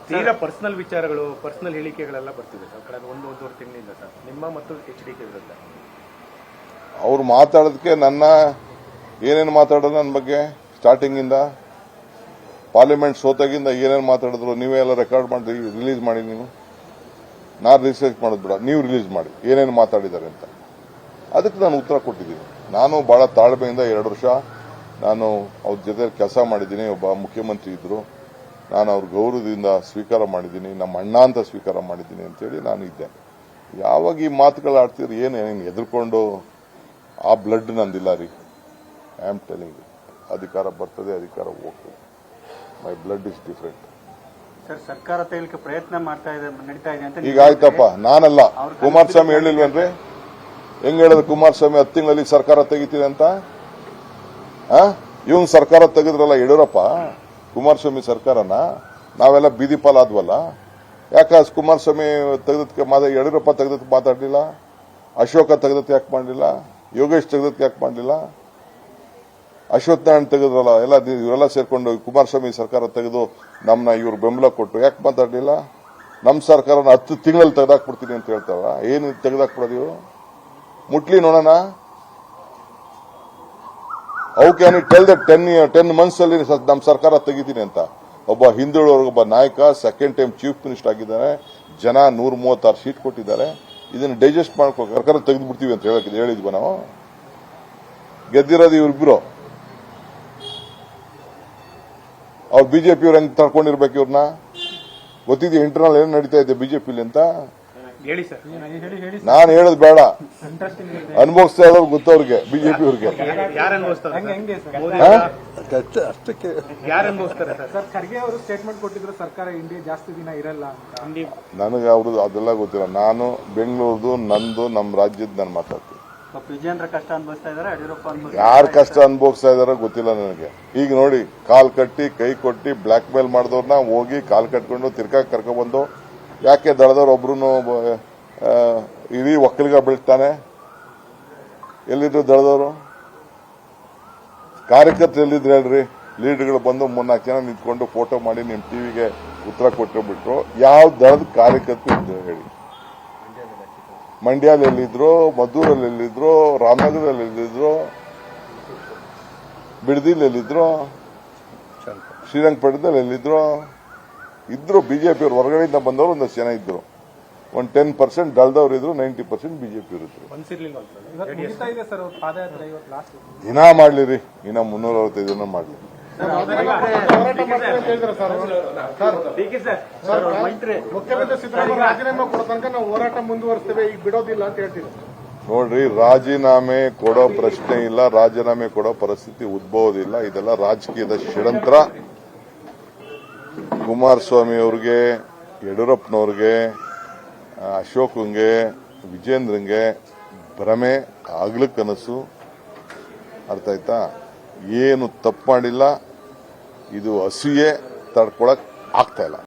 ತೀರಾ ಪರ್ಸನಲ್ ವಿಚಾರಗಳು, ಪರ್ಸನಲ್ ಹೇಳಿಕೆಗಳೆಲ್ಲ ಬರ್ತಿದೆ ಸರ್ ಕಳೆದ ಒಂದೂವರೆ ತಿಂಗಳಿಂದ ಸರ್, ನಿಮ್ಮ ಮತ್ತು HDK ವಿರುದ್ಧ. ಅವ್ರು ಮಾತಾಡೋದಕ್ಕೆ ನನ್ನ ಏನೇನು ಮಾತಾಡೋದು ನನ್ನ ಬಗ್ಗೆ ಸ್ಟಾರ್ಟಿಂಗ್ ಇಂದ ಪಾರ್ಲಿಮೆಂಟ್ ಸೋತಾಗಿಂದ ಏನೇನು ಮಾತಾಡಿದ್ರು ನೀವೇ ಎಲ್ಲ ರೆಕಾರ್ಡ್ ಮಾಡಿ ರಿಲೀಸ್ ಮಾಡಿ. ನೀವು ನಾನು ರಿಸರ್ಚ್ ಮಾಡೋದು ಬಿಡ, ನೀವು ರಿಲೀಸ್ ಮಾಡಿ ಏನೇನು ಮಾತಾಡಿದ್ದಾರೆ ಅಂತ. ಅದಕ್ಕೆ ನಾನು ಉತ್ತರ ಕೊಟ್ಟಿದ್ದೀನಿ. ನಾನು ಬಹಳ ತಾಳ್ಮೆಯಿಂದ 2 ವರ್ಷ ನಾನು ಅವ್ರ ಜೊತೆ ಕೆಲಸ ಮಾಡಿದ್ದೀನಿ. ಒಬ್ಬ ಮುಖ್ಯಮಂತ್ರಿ ಇದ್ರು, ನಾನು ಅವ್ರ ಗೌರವದಿಂದ ಸ್ವೀಕಾರ ಮಾಡಿದ್ದೀನಿ, ನಮ್ಮ ಅಣ್ಣ ಅಂತ ಸ್ವೀಕಾರ ಮಾಡಿದ್ದೀನಿ ಅಂತೇಳಿ ನಾನು ಇದ್ದೆ. ಯಾವಾಗ ಈ ಮಾತುಗಳು ಆಡ್ತಿದ್ರು ಏನೇನು ಎದುರ್ಕೊಂಡು ಆ ಬ್ಲಡ್ ನಂದಿಲ್ಲ ರೀ. ಐ ಆಮ್ ಟೆಲಿಂಗ್, ಅಧಿಕಾರ ಬರ್ತದೆ, ಅಧಿಕಾರ ಹೋಗ್ತದೆ. ಮೈ ಬ್ಲಡ್ ಇಸ್ ಡಿಫರೆಂಟ್. ಸರ್, ಸರ್ಕಾರ ತೆಗಿಲಿಕ್ಕೆ ಪ್ರಯತ್ನ ನಡೀತಾ ಇದೆ ಅಂತ ಈಗ ಆಯ್ತಪ್ಪ, ನಾನಲ್ಲ, ಕುಮಾರಸ್ವಾಮಿ ಹೇಳಿಲ್ವೇನ್ರಿ? ಹೆಂಗ್ ಹೇಳಿದ್ರು ಕುಮಾರಸ್ವಾಮಿ 10 ತಿಂಗಳಲ್ಲಿ ಸರ್ಕಾರ ತೆಗಿತೀನಿ ಅಂತ? ಇವನ್ ಸರ್ಕಾರ ತೆಗೆದ್ರಲ್ಲ ಯಡಿಯೂರಪ್ಪ, ಕುಮಾರಸ್ವಾಮಿ ಸರ್ಕಾರನ ನಾವೆಲ್ಲ ಬೀದಿ ಪಾಲಾದ್ವಲ್ಲ. ಯಾಕೆ ಕುಮಾರಸ್ವಾಮಿ ತೆಗೆದಕ್ಕೆ ಯಡಿಯೂರಪ್ಪ ತೆಗೆದಕ್ಕೆ ಮಾತಾಡಲಿಲ್ಲ? ಅಶೋಕ ತೆಗೆದಕ್ಕೆ ಯಾಕೆ ಮಾಡಲಿಲ್ಲ? ಯೋಗೇಶ್ ತೆಗೆದಕ್ಕೆ ಯಾಕೆ ಮಾಡಲಿಲ್ಲ? ಅಶ್ವಥ್ ನಾರಾಯಣ್ ತೆಗೆದ್ರಲ್ಲ, ಇವರೆಲ್ಲ ಸೇರ್ಕೊಂಡು ಕುಮಾರಸ್ವಾಮಿ ಸರ್ಕಾರ ತೆಗೆದು ನಮ್ನ ಇವ್ರು ಬೆಂಬಲ ಕೊಟ್ಟು ಯಾಕೆ ಮಾತಾಡಲಿಲ್ಲ? ನಮ್ಮ ಸರ್ಕಾರನ 10 ತಿಂಗಳಲ್ಲಿ ತೆಗೆದಾಕ್ಬಿಡ್ತೀನಿ ಅಂತ ಹೇಳ್ತಾರ. ಏನು ತೆಗೆದಾಕ್ಬಿಡೋದು ಇವರು? ಮುಟ್ಲಿ ನೋಡೋಣ. How can you tell that 10 months ಅಲ್ಲಿ ನಮ್ಮ ಸರ್ಕಾರ ತೆಗಿತೀನಿ ಅಂತ? ಒಬ್ಬ ಹಿಂದುಳಿದವರಿಗೊಬ್ಬ ನಾಯಕ, ಸೆಕೆಂಡ್ ಟೈಮ್ ಚೀಫ್ ಮಿನಿಸ್ಟರ್ ಆಗಿದ್ದಾರೆ, ಜನ 136 ಸೀಟ್ ಕೊಟ್ಟಿದ್ದಾರೆ. ಇದನ್ನು ಡೈಜೆಸ್ಟ್ ಮಾಡ್ಕೊ ಸರ್ಕಾರ ತೆಗೆದು ಬಿಡ್ತೀವಿ ಅಂತ ಹೇಳಿದ್ವಿ ನಾವು. ಗೆದ್ದಿರೋದು ಇವ್ರಿಬ್ರು. ಅವ್ರು ಬಿಜೆಪಿಯವ್ರು ಹೆಂಗ್ ತಡ್ಕೊಂಡಿರ್ಬೇಕು ಇವ್ರನ್ನ? ಗೊತ್ತಿದೆ ಇಂಟರ್ನಲ್ ಏನ್ ನಡೀತಾ ಇದೆ ಬಿಜೆಪಿಲಿ ಅಂತ. ನಾನು ಹೇಳೋದು ಬೇಡ, ಅನುಭವಿಸ್ತಾ ಇರೋರು ಗೊತ್ತವ್ರಿಗೆ, ಬಿಜೆಪಿ ಅವ್ರಿಗೆ. ಖರ್ಗೆ ಅವರು ಸ್ಟೇಟ್ಮೆಂಟ್ ಕೊಟ್ಟಿದ್ರು ಸರ್ಕಾರ ಇಂಡಿಯಾ ಜಾಸ್ತಿ ದಿನ ಇರಲ್ಲ ಅಂತ. ನನಗೆ ಅವ್ರದ್ದು ಅದೆಲ್ಲ ಗೊತ್ತಿಲ್ಲ. ನಾನು ಬೆಂಗಳೂರದು, ನಂದು, ನಮ್ಮ ರಾಜ್ಯದ ನಾನು ಮಾತಾಡ್ತೀನಿ. ವಿಜೇಂದ್ರ ಕಷ್ಟ ಅನುಭವಿಸ್ತಾ ಇದಾರೆ, ಯಡಿಯೂರಪ್ಪ ಯಾರು ಕಷ್ಟ ಅನುಭವಿಸ್ತಾ ಇದಾರೋ ಗೊತ್ತಿಲ್ಲ ನನಗೆ. ಈಗ ನೋಡಿ, ಕಾಲ್ ಕಟ್ಟಿ ಕೈ ಕೊಟ್ಟಿ ಬ್ಲಾಕ್ ಮೇಲ್ ಮಾಡಿದವ್ರನ್ನ ಹೋಗಿ ಕಾಲ್ ಕಟ್ಕೊಂಡು ತಿರ್ಗಾಕ್ ಕರ್ಕೊಂಡ್ಬಂದು ಯಾಕೆ ದಳದವ್ರು ಒಬ್ರು ಇಡೀ ಒಕ್ಕಲಿಗ ಬೀಳ್ತಾನೆ? ಎಲ್ಲಿದ್ರು ದಳದವರು? ಕಾರ್ಯಕರ್ತರು ಎಲ್ಲಿದ್ರು ಹೇಳ್ರಿ? ಲೀಡರ್ಗಳು ಬಂದು 3-4 ಜನ ನಿಂತ್ಕೊಂಡು ಫೋಟೋ ಮಾಡಿ ನಿಮ್ ಟಿವಿಗೆ ಉತ್ತರ ಕೊಟ್ಟುಬಿಟ್ರು. ಯಾವ ದಳದ ಕಾರ್ಯಕರ್ತರು ಇದ್ರು ಹೇಳಿ? ಮಂಡ್ಯಲ್ಲಿ ಎಲ್ಲಿದ್ರು, ಮದ್ದೂರಲ್ಲಿ ಎಲ್ಲಿದ್ರು, ರಾಮನಗರದಲ್ಲಿ ಎಲ್ಲಿದ್ರು, ಬಿಡದಿಲ್ ಎಲ್ಲಿದ್ರು, ಶ್ರೀರಂಗಪಟ್ಟಣದಲ್ಲಿ ಎಲ್ಲಿದ್ರು? ಇದ್ರು ಬಿಜೆಪಿ ಅವರು. ಹೊರಗಡೆಯಿಂದ ಬಂದವರು ಒಂದಷ್ಟು ಜನ ಇದ್ರು. ಒಂದು 10% ದಳದವ್ರು ಇದ್ರು, 90% ಬಿಜೆಪಿ ಇದ್ರು. ದಿನ ಮಾಡ್ಲಿರಿ, ಇನ್ನ 365 ದಿನ ಮಾಡ್ಲಿ. ಮುಖ್ಯಮಂತ್ರಿ ಸಿದ್ದರಾಮಯ್ಯ ರಾಜೀನಾಮೆ ಕೊಡೋ ತನಕ ನಾವು ಹೋರಾಟ ಮುಂದುವರಿಸ್ತೇವೆ, ಈಗ ಬಿಡೋದಿಲ್ಲ ಅಂತ ಹೇಳ್ತೀವಿ. ನೋಡ್ರಿ, ರಾಜೀನಾಮೆ ಕೊಡೋ ಪ್ರಶ್ನೆ ಇಲ್ಲ, ರಾಜೀನಾಮೆ ಕೊಡೋ ಪರಿಸ್ಥಿತಿ ಉದ್ಭವದಿಲ್ಲ. ಇದೆಲ್ಲ ರಾಜಕೀಯದ ಷಡ್ಯಂತ್ರ. ಕುಮಾರಸ್ವಾಮಿ ಅವ್ರಿಗೆ, ಯಡಿಯೂರಪ್ಪನವ್ರಿಗೆ, ಅಶೋಕಂಗೆ, ವಿಜೇಂದ್ರಂಗೆ ಭ್ರಮೆ, ಆಗ್ಲಿ ಕನಸು. ಅರ್ಥ ಆಯ್ತಾ? ಏನು ತಪ್ಪು ಮಾಡಿಲ್ಲ. ಇದು ಅಸೂಯೆ ತಡ್ಕೊಳಕ್ ಆಗ್ತಾ ಇಲ್ಲ.